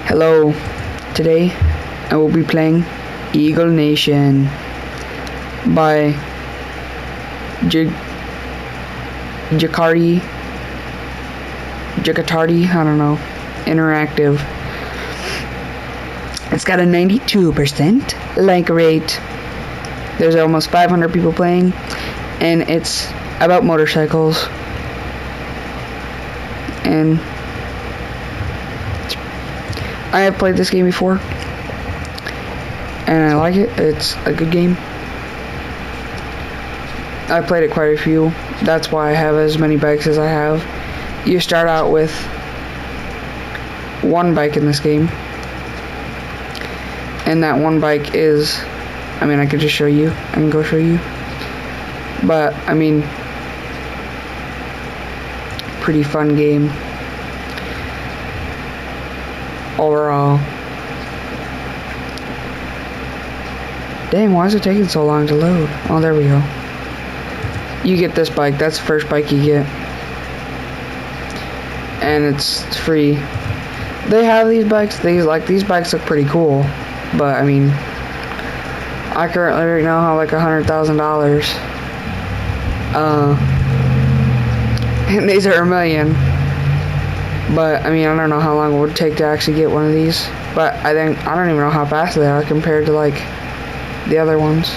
Hello, today I will be playing Eagle Nation by Jakarta, I don't know, Interactive. It's got a 92% like rate. There's almost 500 people playing, and it's about motorcycles. And I have played this game before, and I like it. It's a good game. I played it quite a few. That's why I have as many bikes as I have. You start out with one bike in this game, and that one bike is, I could just show you. I can go show you. But, pretty fun game overall. Dang, why is it taking so long to load? Oh, there we go. You get this bike. That's the first bike you get. And it's free. They have these bikes. These bikes look pretty cool. But, I currently right now have like $100,000. And these are $1 million. But, I don't know how long it would take to actually get one of these. But I don't even know how fast they are compared to, like, the other ones.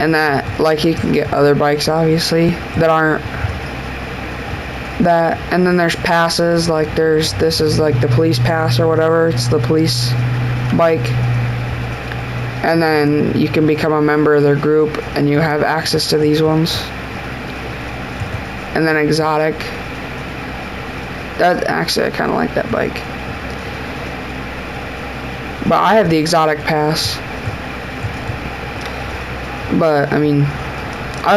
And that, like, you can get other bikes, obviously, that aren't that. And then there's passes, like, this is, like, the police pass or whatever. It's the police bike. And then you can become a member of their group, and you have access to these ones. And then exotic. That actually, I kind of like that bike. But I have the exotic pass. But, I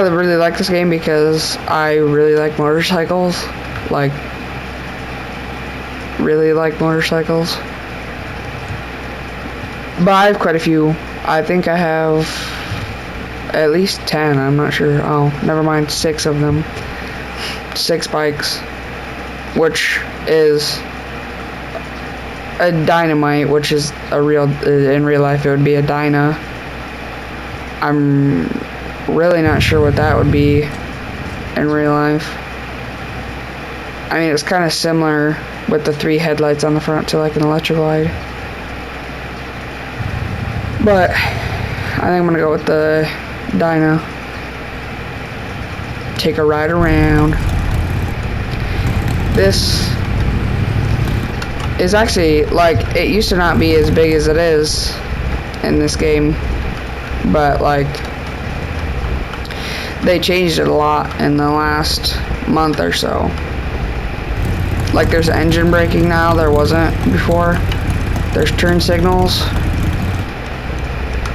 really like this game because I really like motorcycles. Like, really like motorcycles. But I have quite a few. I think I have at least 10, I'm not sure. Oh, never mind, 6 of them. 6 bikes. Which is a Dynamite, which is in real life it would be a Dyna. I'm really not sure what that would be in real life. It's kind of similar with the 3 headlights on the front to like an Electroglide. But I think I'm gonna go with the Dyna. Take a ride around. This is actually, like, it used to not be as big as it is in this game, but, like, they changed it a lot in the last month or so. Like, there's engine braking now, there wasn't before. There's turn signals.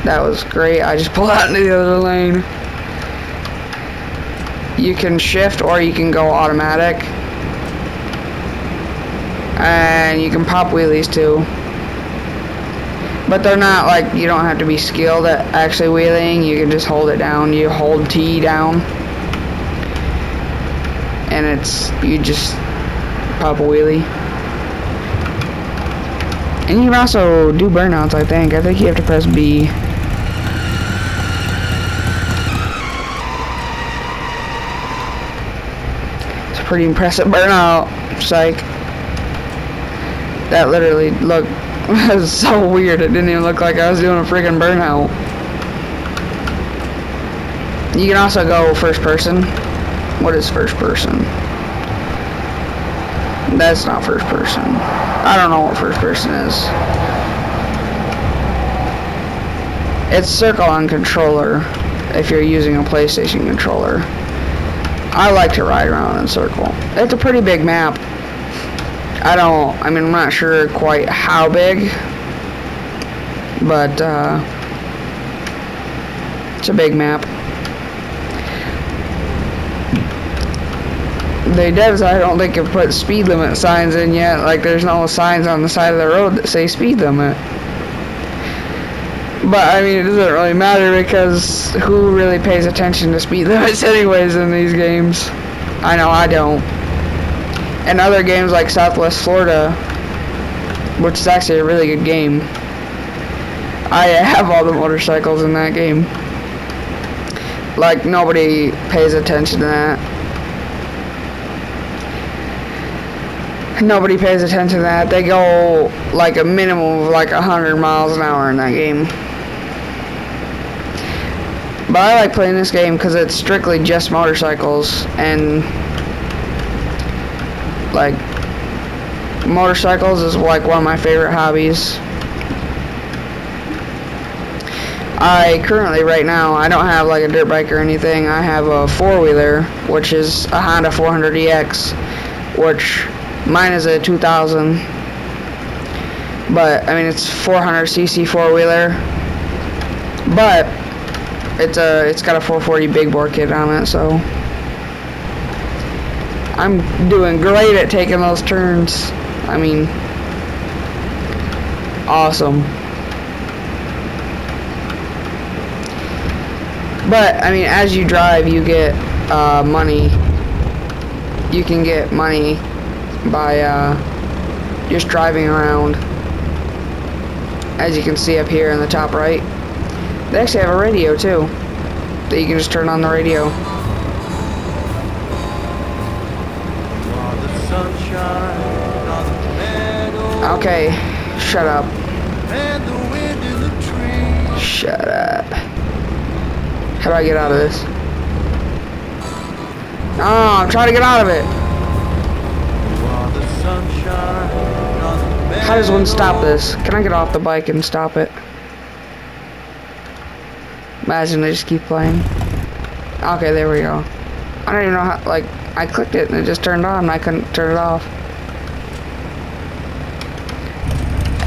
That was great. I just pulled out into the other lane. You can shift or you can go automatic. And you can pop wheelies too. But they're not like, you don't have to be skilled at actually wheeling. You can just hold it down. You hold T down. And you just pop a wheelie. And you can also do burnouts, I think. I think you have to press B. It's a pretty impressive burnout. Psych. That literally looked so weird. It didn't even look like I was doing a freaking burnout. You can also go first person. What is first person? That's not first person. I don't know what first person is. It's circle on controller if you're using a PlayStation controller. I like to ride around in circle. It's a pretty big map. I'm not sure quite how big, but it's a big map. The devs, I don't think, have put speed limit signs in yet. Like, there's no signs on the side of the road that say speed limit. But, it doesn't really matter because who really pays attention to speed limits anyways in these games? I know I don't. And other games like Southwest Florida, which is actually a really good game. I have all the motorcycles in that game. Like, nobody pays attention to that. Nobody pays attention to that. They go like a minimum of like 100 miles an hour in that game. But I like playing this game because it's strictly just motorcycles, and like motorcycles is like one of my favorite hobbies. I currently, right now, I don't have like a dirt bike or anything. I have a four-wheeler, which is a Honda 400EX, which mine is a 2000. But I mean, it's 400cc four-wheeler, but it's got a 440 big bore kit on it, so I'm doing great at taking those turns. I mean, awesome. But I mean, as you drive, you get money. You can get money by just driving around. As you can see up here in the top right, they actually have a radio too, that you can just turn on the radio. Okay, shut up. Shut up. How do I get out of this? Oh, I'm trying to get out of it. How does one stop this? Can I get off the bike and stop it? Imagine they just keep playing. Okay, there we go. I don't even know how, like, I clicked it and it just turned on and I couldn't turn it off.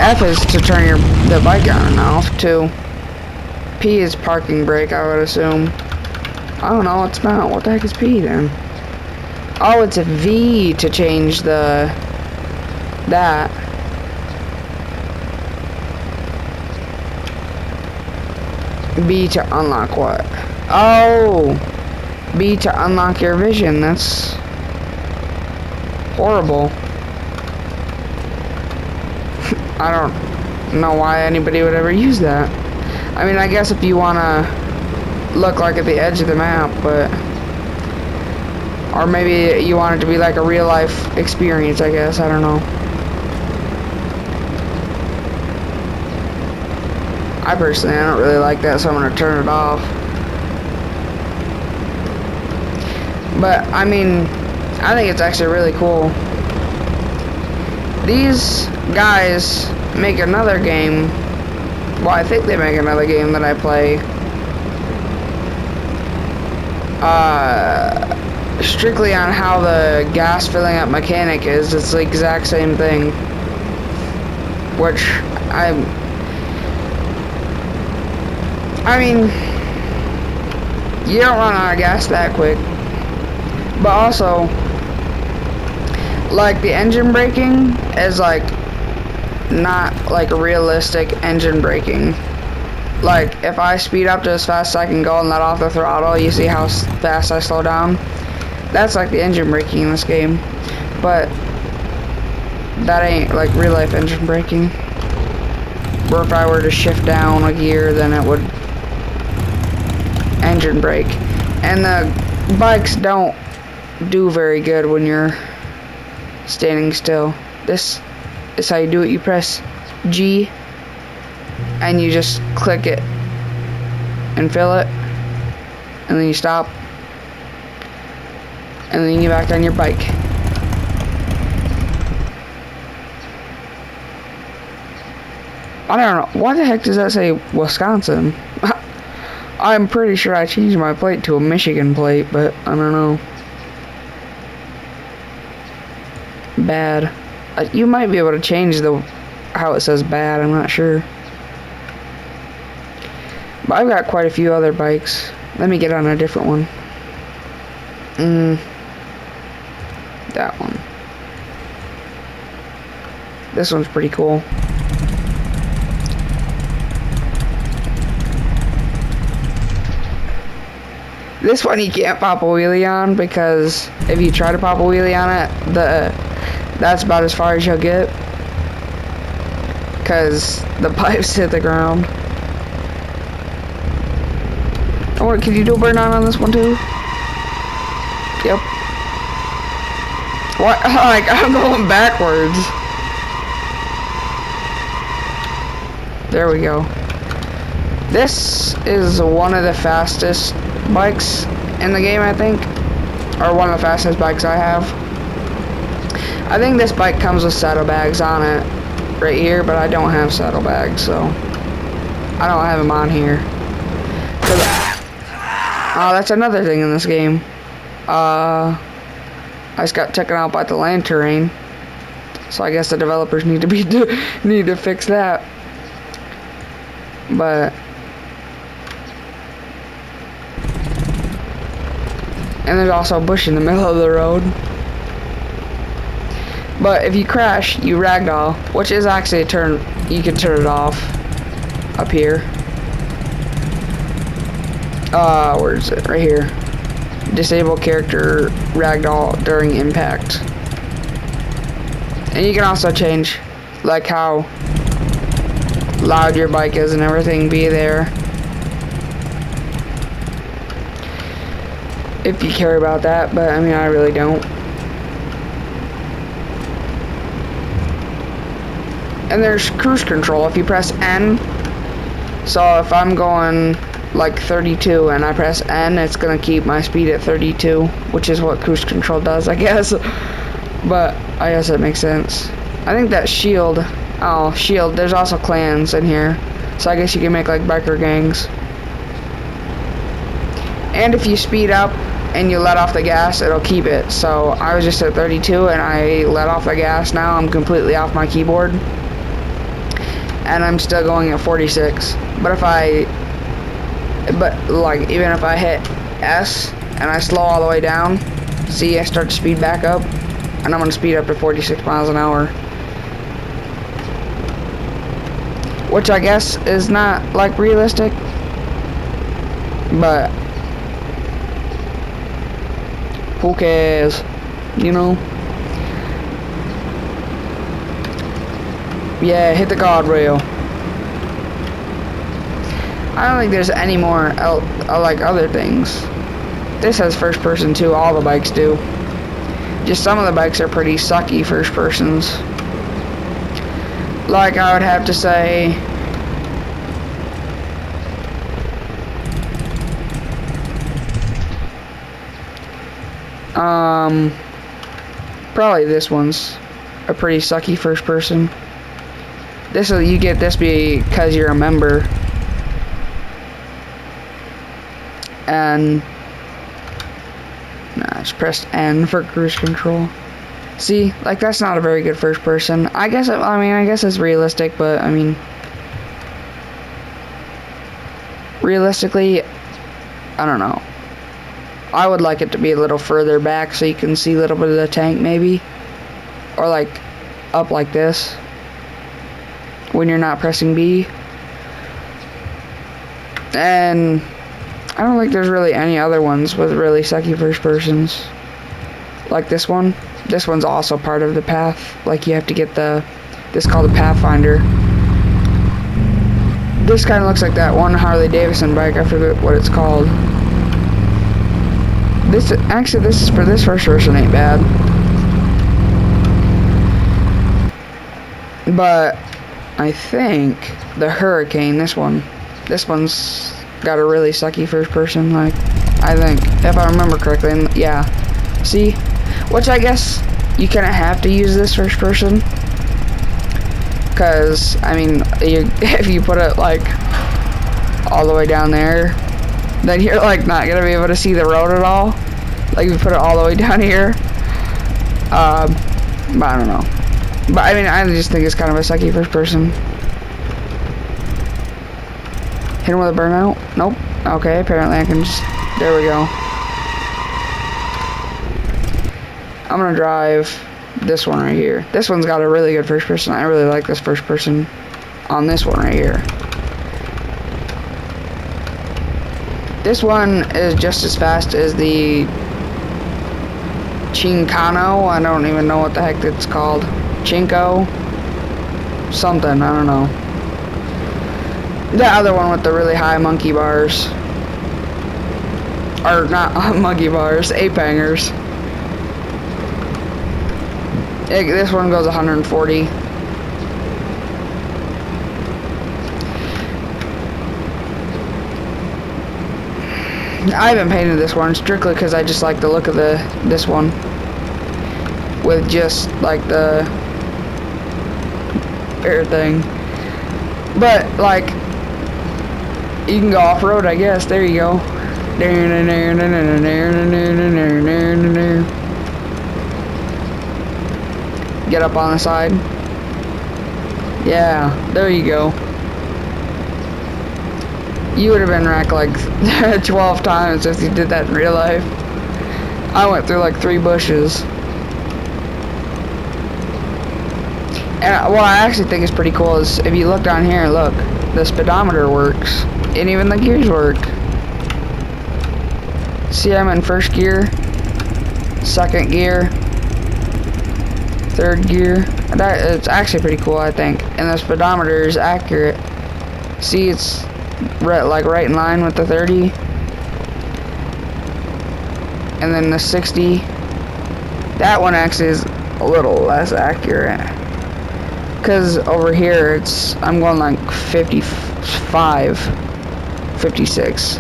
F is to turn the bike on and off, too. P is parking brake, I would assume. I don't know, it's not. What the heck is P then? Oh, it's a V to change that. B to unlock what? Oh! B to unlock your vision. That's horrible. I don't know why anybody would ever use that. I mean, I guess if you want to look like at the edge of the map, but... Or maybe you want it to be like a real life experience, I guess. I don't know. I personally, I don't really like that, so I'm going to turn it off. But, I mean, I think it's actually really cool. These guys make another game. Well, I think they make another game that I play. Strictly on how the gas filling up mechanic is. It's the exact same thing. Which, I mean, you don't run out of gas that quick. But also, like, the engine braking is, like, not, like, realistic engine braking. Like, if I speed up to as fast as I can go and let off the throttle, you see how fast I slow down? That's like the engine braking in this game. But that ain't, like, real-life engine braking. Where if I were to shift down a gear, then it would engine brake. And the bikes don't do very good when you're standing still. This is how you do it. You press G and you just click it and fill it, and then you stop, and then you get back on your bike. I don't know, why the heck does that say Wisconsin? I'm pretty sure I changed my plate to a Michigan plate, but I don't know. Bad. You might be able to change how it says bad, I'm not sure. But I've got quite a few other bikes. Let me get on a different one. That one. This one's pretty cool. This one you can't pop a wheelie on, because if you try to pop a wheelie on it, that's about as far as you'll get. because the pipes hit the ground. Oh, what, can you do a burnout on this one too? Yep. What? Like, I'm going backwards. There we go. This is one of the fastest bikes in the game, I think. Or one of the fastest bikes I have. I think this bike comes with saddlebags on it right here, but I don't have saddlebags, so I don't have them on here. Oh, that's another thing in this game. I just got taken out by the land terrain, so I guess the developers need to fix that. But and there's also a bush in the middle of the road. But if you crash, you ragdoll, which is actually a turn. You can turn it off up here. Where is it? Right here. Disable character ragdoll during impact. And you can also change, like, how loud your bike is and everything, be there. If you care about that, but I mean, I really don't. And there's cruise control if you press N. So if I'm going like 32 and I press N, it's gonna keep my speed at 32, which is what cruise control does, I guess. But I guess that makes sense. I think that shield, there's also clans in here, so I guess you can make like biker gangs. And if you speed up and you let off the gas, it'll keep it. So I was just at 32 and I let off the gas. Now I'm completely off my keyboard and I'm still going at 46. But like, even if I hit S and I slow all the way down, see, I start to speed back up, and I'm gonna speed up to 46 miles an hour, which I guess is not like realistic, but who cares, you know? Yeah, hit the guardrail. I don't think there's any more like other things. This has first person too, all the bikes do. Just some of the bikes are pretty sucky first persons. Like, I would have to say probably this one's a pretty sucky first person. You get this because you're a member. And I just pressed N for cruise control. See, like, that's not a very good first person. I guess it's realistic, but I mean, realistically, I don't know. I would like it to be a little further back so you can see a little bit of the tank, maybe, or like up like this when you're not pressing B. And I don't think there's really any other ones with really sucky first persons. Like this one. This one's also part of the path. Like, you have to get this is called a Pathfinder. This kind of looks like that one Harley Davidson bike. I forget what it's called. This is for this first person ain't bad. But I think the Hurricane, this one's got a really sucky first person, like, I think, if I remember correctly. And yeah, see, which I guess you kind of have to use this first person, because I mean, if you put it like all the way down there, then you're like not gonna be able to see the road at all. Like, if you put it all the way down here, but I don't know. But I mean, I just think it's kind of a sucky first person. Hit him with a burnout? Nope. Okay, apparently I can just... There we go. I'm gonna drive this one right here. This one's got a really good first person. I really like this first person on this one right here. This one is just as fast as the Chincano. I don't even know what the heck it's called. Chinko. something, I don't know. The other one with the really high monkey bars. Or not monkey bars, ape hangers. This one goes 140. I haven't painted this one strictly because I just like the look of this one with just like the air thing. But like you can go off-road, I guess. There you go. Get up on the side. Yeah, there you go. You would have been wrecked like 12 times if you did that in real life. I went through like 3 bushes. And what I actually think is pretty cool is if you look down here, look, the speedometer works. And even the gears work. See, I'm in first gear, second gear, third gear. It's actually pretty cool, I think. And the speedometer is accurate. See, it's right in line with the 30. And then the 60. That one actually is a little less accurate. Because over here, I'm going like 55, 56.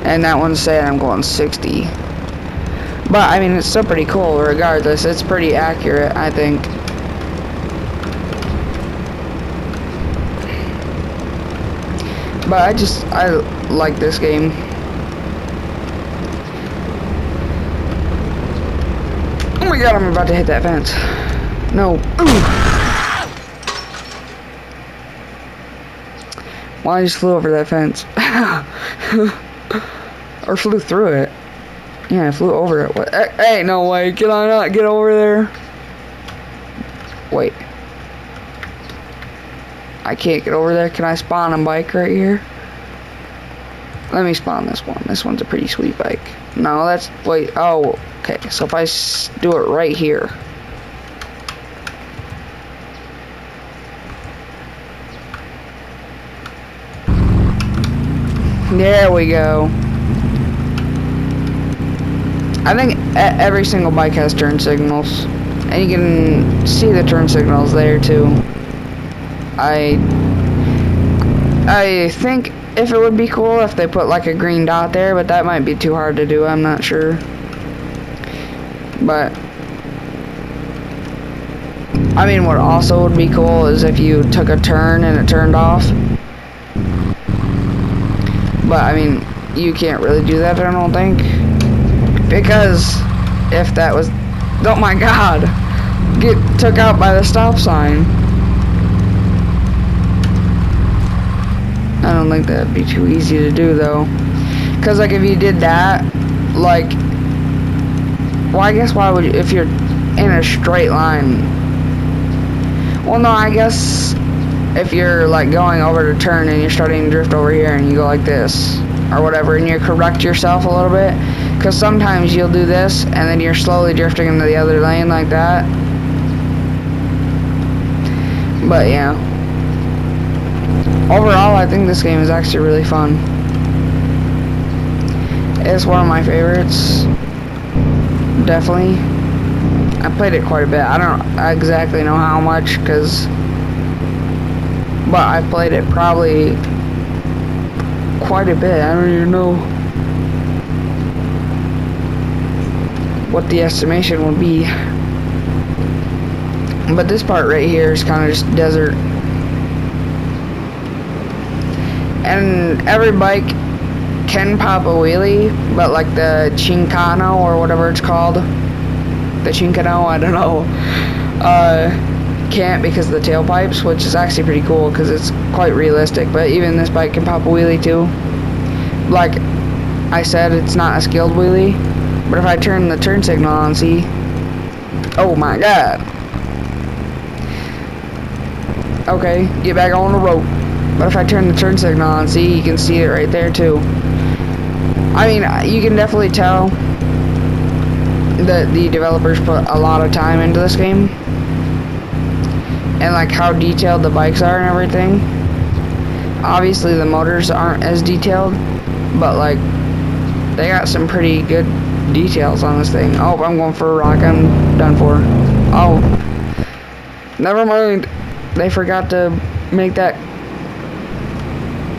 And that one's saying I'm going 60. But, I mean, it's still pretty cool regardless. It's pretty accurate, I think. But I like this game. Oh my god, I'm about to hit that fence. No. Ooh. Well, I just flew over that fence. Or flew through it. Yeah, I flew over it. What? Hey, no way. Can I not get over there? Wait. I can't get over there. Can I spawn a bike right here? Let me spawn this one. This one's a pretty sweet bike. No, that's... Wait. Oh, okay. So if I do it right here. There we go. I think every single bike has turn signals. And you can see the turn signals there too. I think if it would be cool if they put like a green dot there, but that might be too hard to do, I'm not sure. But I mean, what also would be cool is if you took a turn and it turned off. But I mean, you can't really do that, I don't think. Because if that was, oh my god, get took out by the stop sign. I don't think that'd be too easy to do though. Cause like if you did that, like, well I guess why would you, if you're in a straight line. Well no, I guess if you're like going over to turn and you're starting to drift over here and you go like this or whatever and you correct yourself a little bit, because sometimes you'll do this and then you're slowly drifting into the other lane like that. But yeah, overall I think this game is actually really fun. It's one of my favorites, definitely. I played it quite a bit. I don't exactly know how much, but I played it probably quite a bit. I don't even know what the estimation would be. But this part right here is kind of just desert. And every bike can pop a wheelie, but like the Chincano or whatever it's called, the Chincano, I don't know, can't because of the tailpipes, which is actually pretty cool because it's quite realistic. But even this bike can pop a wheelie too. Like I said, it's not a skilled wheelie, but if I turn the turn signal on, see, oh my god. Okay, get back on the road. But if I turn the turn signal on, see, you can see it right there too. I mean, you can definitely tell that the developers put a lot of time into this game. and like how detailed the bikes are and everything. Obviously the motors aren't as detailed, but like they got some pretty good details on this thing. Oh, I'm going for a rock. I'm done for. Oh, never mind. They forgot to make that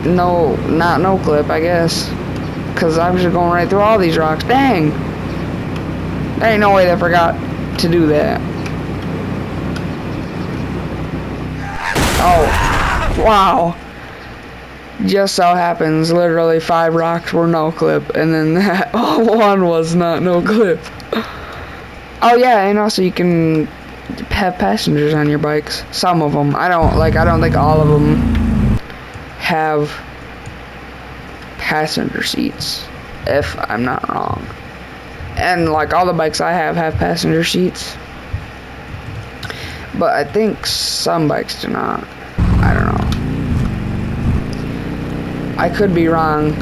not no clip, I guess, because I was just going right through all these rocks. Dang, there ain't no way they forgot to do that. Oh, wow. Just so happens, literally 5 rocks were no clip, and then that one was not no clip. Oh yeah, and also you can have passengers on your bikes. Some of them. I don't think all of them have passenger seats, if I'm not wrong. And like all the bikes I have passenger seats, but I think some bikes do not. I don't know. I could be wrong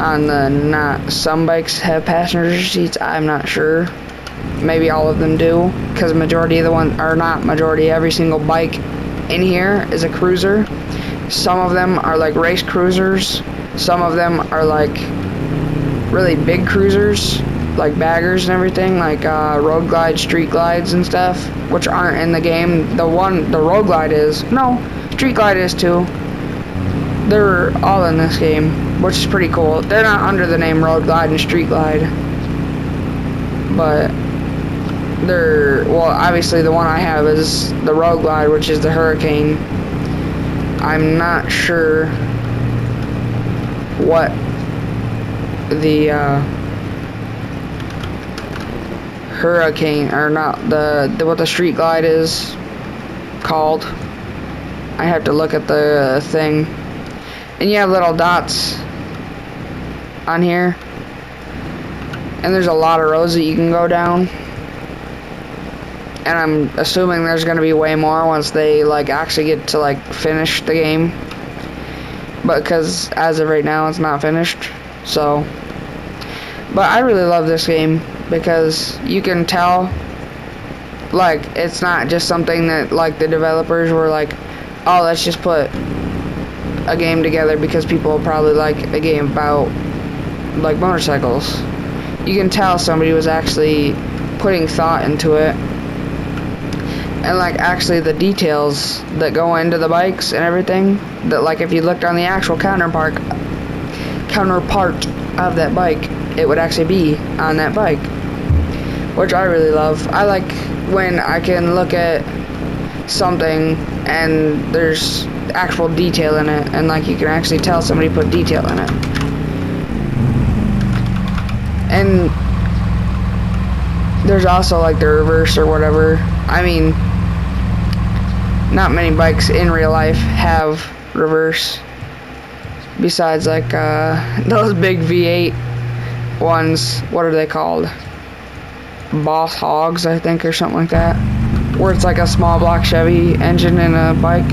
on the not some bikes have passenger seats. I'm not sure. Maybe all of them do, because majority of the one, or not majority, every single bike in here is a cruiser. Some of them are like race cruisers. Some of them are like really big cruisers, like baggers and everything, like road glides, street glides and stuff, which aren't in the game. The road glide is. No, street glide is too. They're all in this game, which is pretty cool. They're not under the name Road Glide and Street Glide, but they're, well, obviously the one I have is the Road Glide, which is the Hurricane. I'm not sure what the Hurricane, or not, what the Street Glide is called. I have to look at the thing. And you have little dots on here, and there's a lot of roads that you can go down, and I'm assuming there's gonna be way more once they like actually get to like finish the game, but because as of right now it's not finished. So, but I really love this game because you can tell like it's not just something that like the developers were like, oh, let's just put a game together because people probably like a game about like motorcycles. You can tell somebody was actually putting thought into it, and like actually the details that go into the bikes and everything, that like if you looked on the actual counterpart of that bike, it would actually be on that bike, which I really love. I like when I can look at something and there's actual detail in it, and like you can actually tell somebody put detail in it. And there's also like the reverse or whatever. I mean, not many bikes in real life have reverse, besides like those big V8 ones. What are they called? Boss Hogs, I think, or something like that, where it's like a small block Chevy engine in a bike.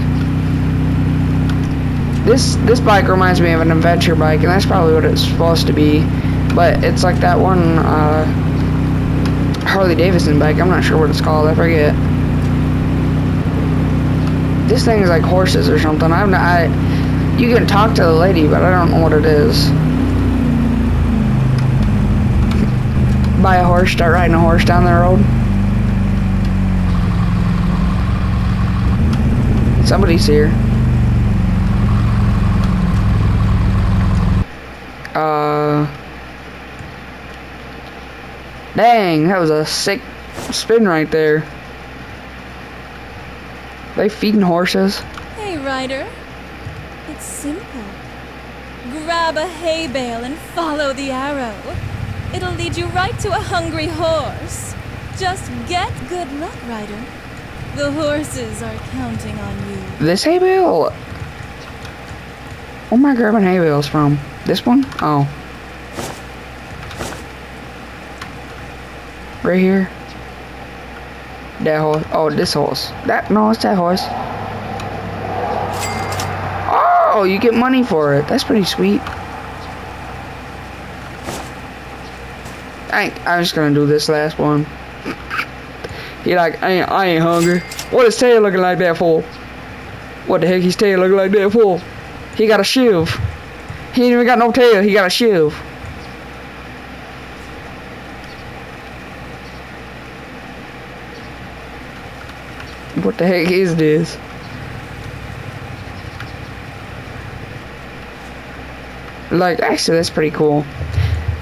This bike reminds me of an adventure bike, and that's probably what it's supposed to be, but it's like that one Harley Davidson bike. I'm not sure what it's called. I forget. This thing is like horses or something. You can talk to the lady, but I don't know what it is. Buy a horse, start riding a horse down the road. Somebody's here. Dang, that was a sick spin right there. They feeding horses. Hey, Ryder. It's simple. Grab a hay bale and follow the arrow. It'll lead you right to a hungry horse. Just get good luck, Ryder. The horses are counting on you. This hay bale? Where am I grabbing hay bales from? This one? Oh. Right here. That horse. Oh, this horse. No, it's that horse. Oh, you get money for it. That's pretty sweet. I'm just gonna do this last one. You're like, I ain't hungry. What is tail looking like that for? What the heck his tail looking like that for? He got a shiv. He ain't even got no tail, he got a shiv. What the heck is this? Like, actually, that's pretty cool.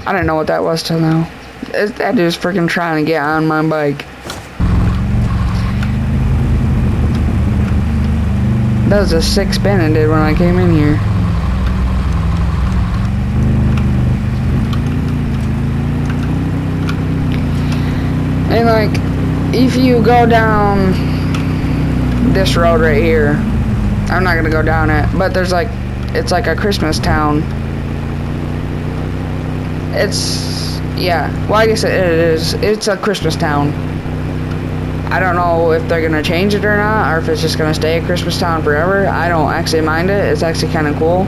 I didn't know what that was till now. That dude's freaking trying to get on my bike. That was a sick spin it did when I came in here. And like, if you go down this road right here, I'm not gonna go down it, but there's like, it's like a Christmas town. It's, yeah, well I guess it is, it's a Christmas town. I don't know if they're gonna change it or not, or if it's just gonna stay a Christmas town forever. I don't actually mind it, it's actually kinda cool.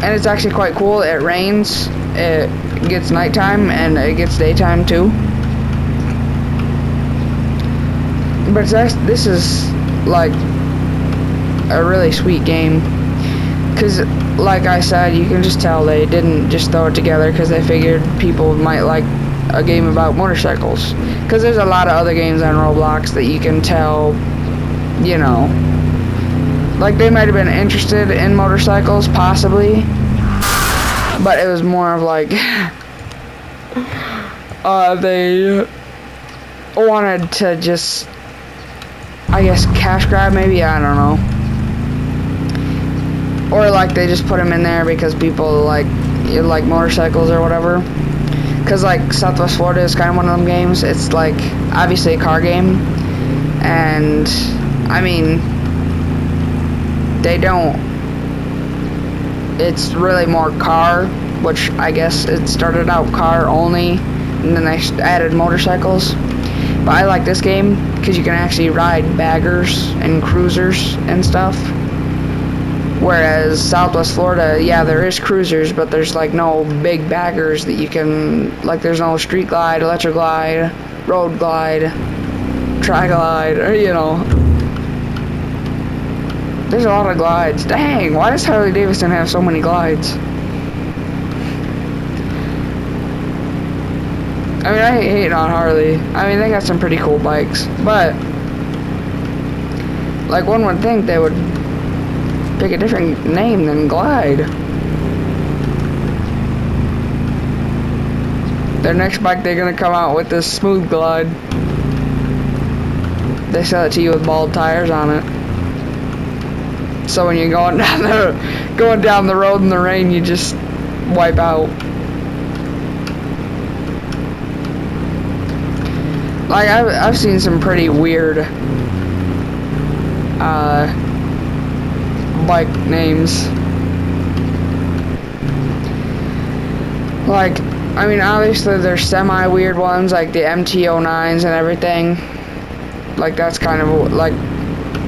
And it's actually quite cool, it rains, it gets nighttime, and it gets daytime too. But this is like a really sweet game, because like I said, you can just tell they didn't just throw it together because they figured people might like a game about motorcycles, because there's a lot of other games on Roblox that you can tell, you know, like they might have been interested in motorcycles possibly, but it was more of like they wanted to just, I guess, cash grab maybe, I don't know. Or like they just put them in there because people like motorcycles or whatever. Because like Southwest Florida is kind of one of them games. It's like obviously a car game, and I mean they don't. It's really more car, which I guess it started out car only, and then they added motorcycles. But I like this game because you can actually ride baggers and cruisers and stuff. Whereas Southwest Florida, yeah, there is cruisers, but there's like no big baggers that you can, like there's no street glide, electric glide, road glide, tri-glide, or you know. There's a lot of glides. Dang, why does Harley Davidson have so many glides? I mean, I hate on Harley. I mean, they got some pretty cool bikes, but like one would think they would pick a different name than Glide. Their next bike they're gonna come out with this Smooth Glide. They sell it to you with bald tires on it. So when you're going down the road in the rain, you just wipe out. Like I've seen some pretty weird bike names. Like, I mean, obviously there's semi-weird ones like the MT-09s and everything. Like that's kind of like,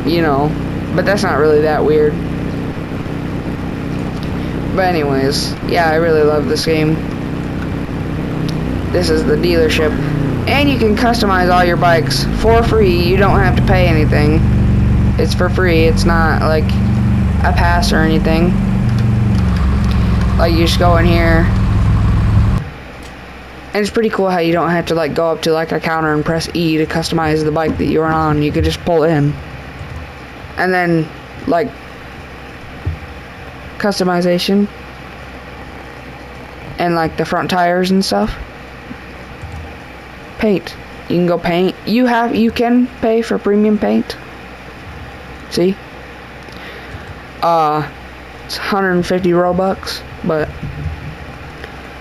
you know, but that's not really that weird. But anyways, yeah, I really love this game. This is the dealership. And you can customize all your bikes for free. You don't have to pay anything. It's for free. It's not like a pass or anything. Like you just go in here. And it's pretty cool how you don't have to like go up to like a counter and press E to customize the bike that you're on. You could just pull in. And then like customization. And like the front tires and stuff. Paint. You can go paint. You can pay for premium paint. See? It's 150 Robux, but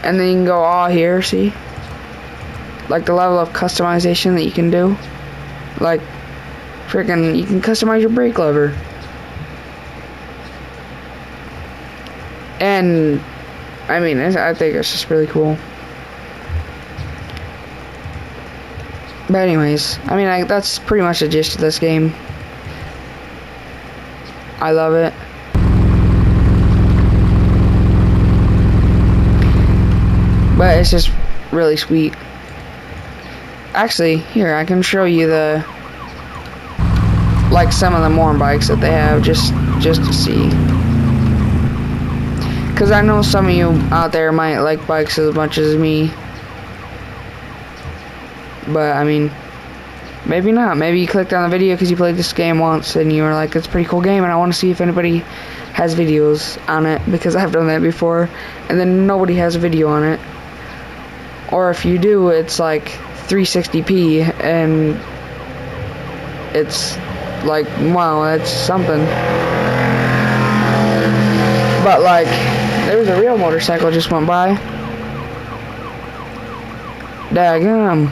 and then you can go all here, see? Like the level of customization that you can do. Like freaking you can customize your brake lever. And I mean, I think it's just really cool. But anyways, I mean, that's pretty much the gist of this game. I love it. But it's just really sweet. Actually, here, I can show you the, like, some of the more bikes that they have, just to see. Because I know some of you out there might like bikes as much as me. But, I mean, maybe not. Maybe you clicked on the video because you played this game once and you were like, it's a pretty cool game and I want to see if anybody has videos on it, because I've done that before. And then nobody has a video on it. Or if you do, it's like 360p and it's like, wow, that's something. But like, there was a real motorcycle just went by. Daggum.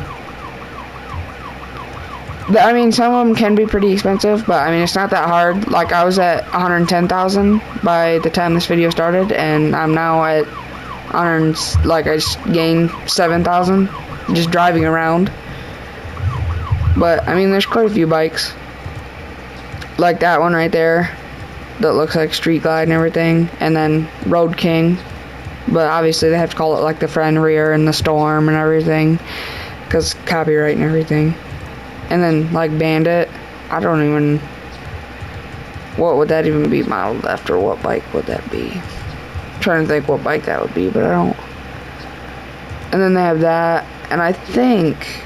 I mean, some of them can be pretty expensive, but I mean, it's not that hard. Like, I was at 110,000 by the time this video started, and I'm now at 100, like, I just gained 7,000 just driving around. But I mean, there's quite a few bikes like that one right there that looks like Street Glide and everything, and then Road King, but obviously they have to call it like the Fenrir and the Storm and everything because copyright and everything. And then like Bandit, I don't even, what would that even be modeled after? What bike would that be? I'm trying to think what bike that would be, but I don't. And then they have that, and I think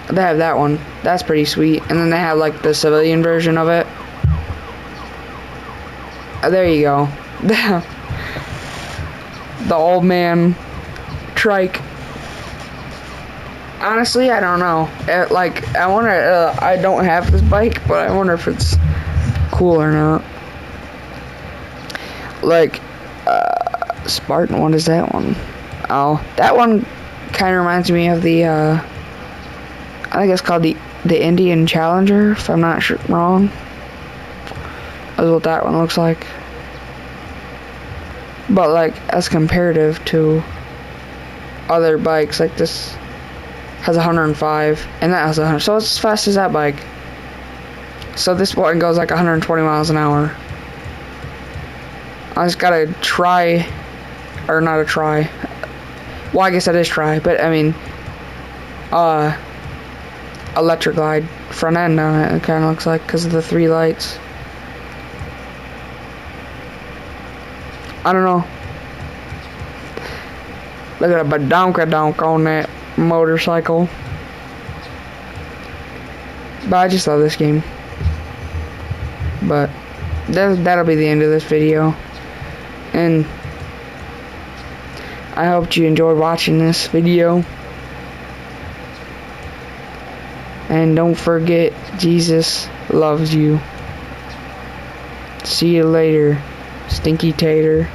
they have that one. That's pretty sweet. And then they have like the civilian version of it. There you go. The old man trike. Honestly, I don't know. Like, I wonder, I don't have this bike, but I wonder if it's cool or not. Like, Spartan, what is that one? Oh, that one kind of reminds me of the, I think it's called the Indian Challenger, if I'm not wrong. That's what that one looks like. But, like, as comparative to other bikes, like this has 105, and that has 100, so it's as fast as that bike. So this one goes like 120 miles an hour. I just gotta try, or not a try. Well, I guess that is try, but I mean, electric glide front end on it. It kind of looks like because of the 3 lights. I don't know. Look at a badonkadonk on that motorcycle. But I just love this game. But that'll be the end of this video. And I hope you enjoyed watching this video. And don't forget, Jesus loves you. See you later, Stinky Tater.